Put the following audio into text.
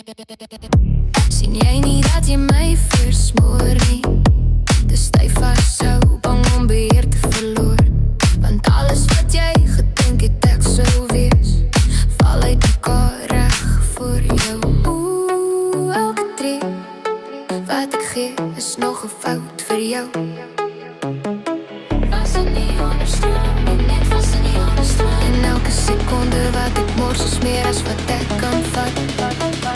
Sien jy nie dat jy my versmoor nie? Dis styf vashou, bang om beheer te verloor. Want alles wat jy gedink het ek sou wees, val uit mekaar reg voor jou. Elke tree wat ek gee is nog 'n fout vir jou. Was in die onderstroom, net was in die onderstroom. En elke sekonde wat ek mors is meer as wat ek kan vat.